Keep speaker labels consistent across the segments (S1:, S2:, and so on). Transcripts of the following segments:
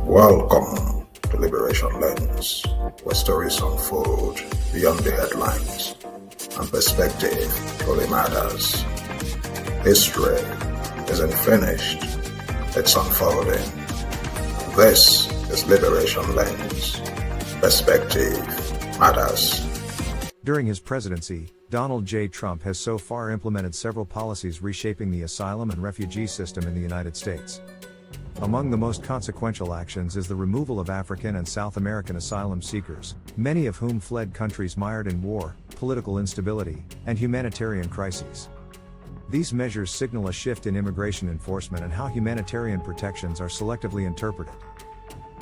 S1: Welcome to Liberation Lens, where stories unfold beyond the headlines and perspective truly matters. History isn't finished, it's unfolding. This is Liberation Lens. Perspective matters.
S2: During his presidency, Donald J. Trump has so far implemented several policies reshaping the asylum and refugee system in the United States. Among the most consequential actions is the removal of African and South American asylum seekers, many of whom fled countries mired in war, political instability, and humanitarian crises. These measures signal a shift in immigration enforcement and how humanitarian protections are selectively interpreted.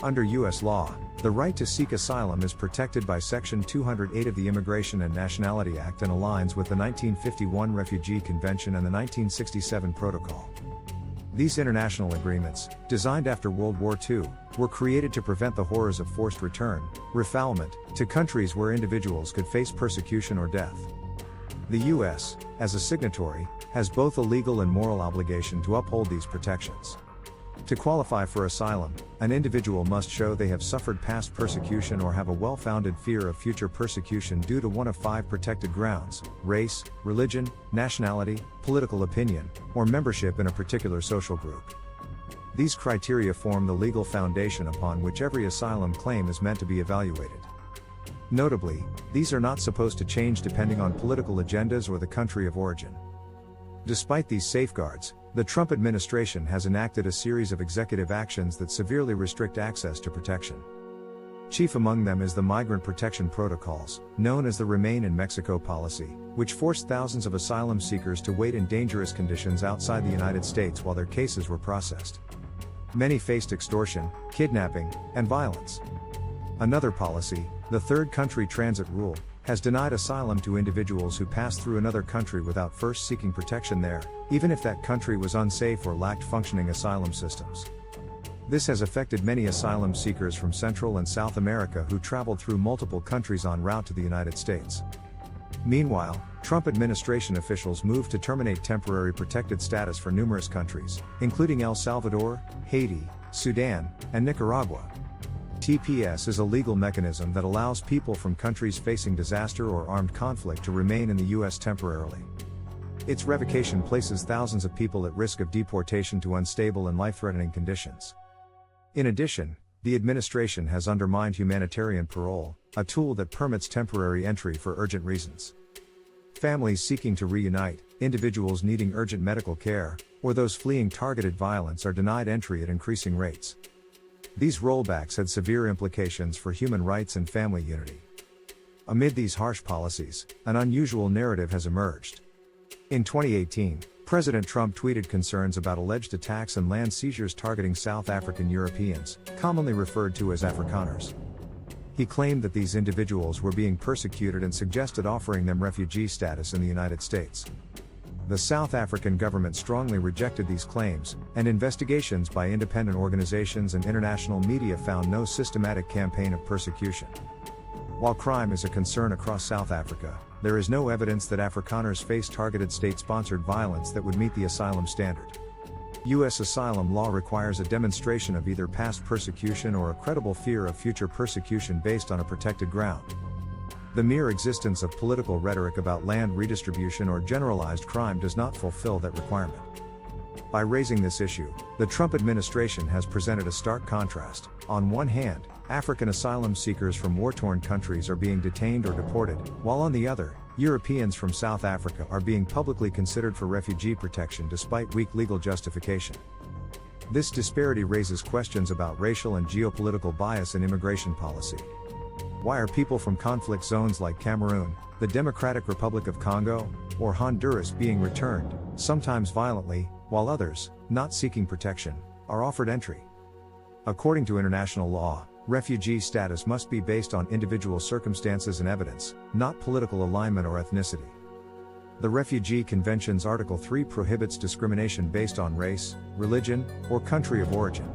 S2: Under U.S. law, the right to seek asylum is protected by Section 208 of the Immigration and Nationality Act and aligns with the 1951 Refugee Convention and the 1967 Protocol. These international agreements, designed after World War II, were created to prevent the horrors of forced return, refoulement, to countries where individuals could face persecution or death. The U.S., as a signatory, has both a legal and moral obligation to uphold these protections. To qualify for asylum, an individual must show they have suffered past persecution or have a well-founded fear of future persecution due to one of 5 protected grounds: race, religion, nationality, political opinion, or membership in a particular social group. These criteria form the legal foundation upon which every asylum claim is meant to be evaluated. Notably, these are not supposed to change depending on political agendas or the country of origin. Despite these safeguards, the Trump administration has enacted a series of executive actions that severely restrict access to protection. Chief among them is the Migrant Protection Protocols, known as the Remain in Mexico policy, which forced thousands of asylum seekers to wait in dangerous conditions outside the United States while their cases were processed. Many faced extortion, kidnapping, and violence. Another policy, the Third Country Transit Rule, has denied asylum to individuals who pass through another country without first seeking protection there, even if that country was unsafe or lacked functioning asylum systems. This has affected many asylum seekers from Central and South America who traveled through multiple countries en route to the United States. Meanwhile, Trump administration officials moved to terminate temporary protected status for numerous countries, including El Salvador, Haiti, Sudan, and Nicaragua. TPS is a legal mechanism that allows people from countries facing disaster or armed conflict to remain in the U.S. temporarily. Its revocation places thousands of people at risk of deportation to unstable and life-threatening conditions. In addition, the administration has undermined humanitarian parole, a tool that permits temporary entry for urgent reasons. Families seeking to reunite, individuals needing urgent medical care, or those fleeing targeted violence are denied entry at increasing rates. These rollbacks had severe implications for human rights and family unity. Amid these harsh policies, an unusual narrative has emerged. In 2018, President Trump tweeted concerns about alleged attacks and land seizures targeting South African Europeans, commonly referred to as Afrikaners. He claimed that these individuals were being persecuted and suggested offering them refugee status in the United States. The South African government strongly rejected these claims, and investigations by independent organizations and international media found no systematic campaign of persecution. While crime is a concern across South Africa, there is no evidence that Afrikaners face targeted state-sponsored violence that would meet the asylum standard. U.S. asylum law requires a demonstration of either past persecution or a credible fear of future persecution based on a protected ground. The mere existence of political rhetoric about land redistribution or generalized crime does not fulfill that requirement. By raising this issue, the Trump administration has presented a stark contrast. On one hand, African asylum seekers from war-torn countries are being detained or deported, while on the other, Europeans from South Africa are being publicly considered for refugee protection despite weak legal justification. This disparity raises questions about racial and geopolitical bias in immigration policy. Why are people from conflict zones like Cameroon, the Democratic Republic of Congo, or Honduras being returned, sometimes violently, while others, not seeking protection, are offered entry? According to international law, refugee status must be based on individual circumstances and evidence, not political alignment or ethnicity. The Refugee Convention's Article 3 prohibits discrimination based on race, religion, or country of origin.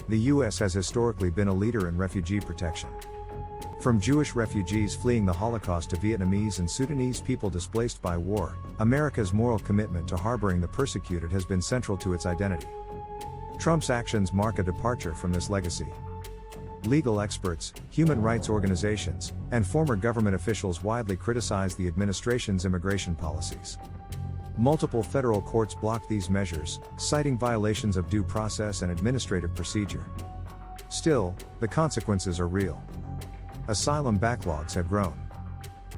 S2: The U.S. has historically been a leader in refugee protection. From Jewish refugees fleeing the Holocaust to Vietnamese and Sudanese people displaced by war, America's moral commitment to harboring the persecuted has been central to its identity. Trump's actions mark a departure from this legacy. Legal experts, human rights organizations, and former government officials widely criticize the administration's immigration policies. Multiple federal courts blocked these measures, citing violations of due process and administrative procedure. Still, the consequences are real. Asylum backlogs have grown.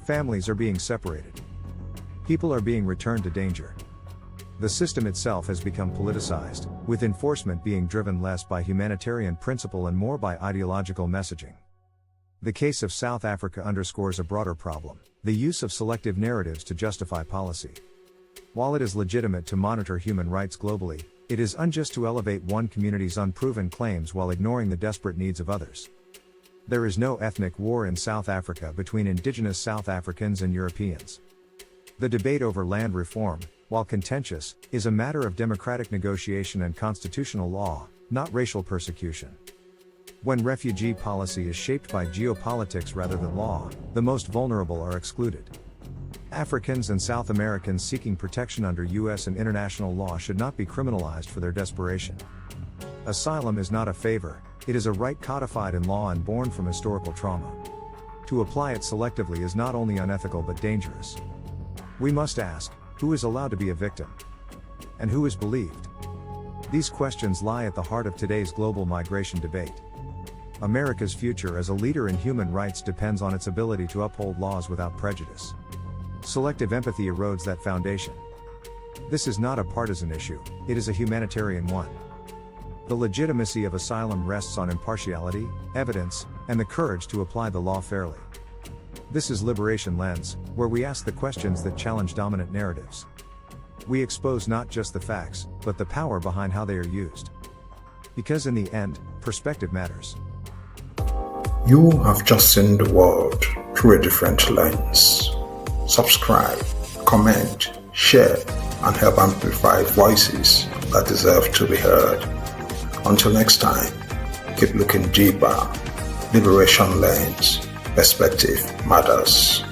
S2: Families are being separated. People are being returned to danger. The system itself has become politicized, with enforcement being driven less by humanitarian principle and more by ideological messaging. The case of South Africa underscores a broader problem: the use of selective narratives to justify policy. While it is legitimate to monitor human rights globally, it is unjust to elevate one community's unproven claims while ignoring the desperate needs of others. There is no ethnic war in South Africa between indigenous South Africans and Europeans. The debate over land reform, while contentious, is a matter of democratic negotiation and constitutional law, not racial persecution. When refugee policy is shaped by geopolitics rather than law, the most vulnerable are excluded. Africans and South Americans seeking protection under U.S. and international law should not be criminalized for their desperation. Asylum is not a favor, it is a right codified in law and born from historical trauma. To apply it selectively is not only unethical but dangerous. We must ask, who is allowed to be a victim? And who is believed? These questions lie at the heart of today's global migration debate. America's future as a leader in human rights depends on its ability to uphold laws without prejudice. Selective empathy erodes that foundation. This is not a partisan issue, it is a humanitarian one. The legitimacy of asylum rests on impartiality, evidence, and the courage to apply the law fairly. This is Liberation Lens, where we ask the questions that challenge dominant narratives. We expose not just the facts, but the power behind how they are used. Because in the end, perspective matters.
S1: You have just seen the world through a different lens. Subscribe, comment, share, and help amplify voices that deserve to be heard. Until next time, keep looking deeper. Liberation Lens. Perspective matters.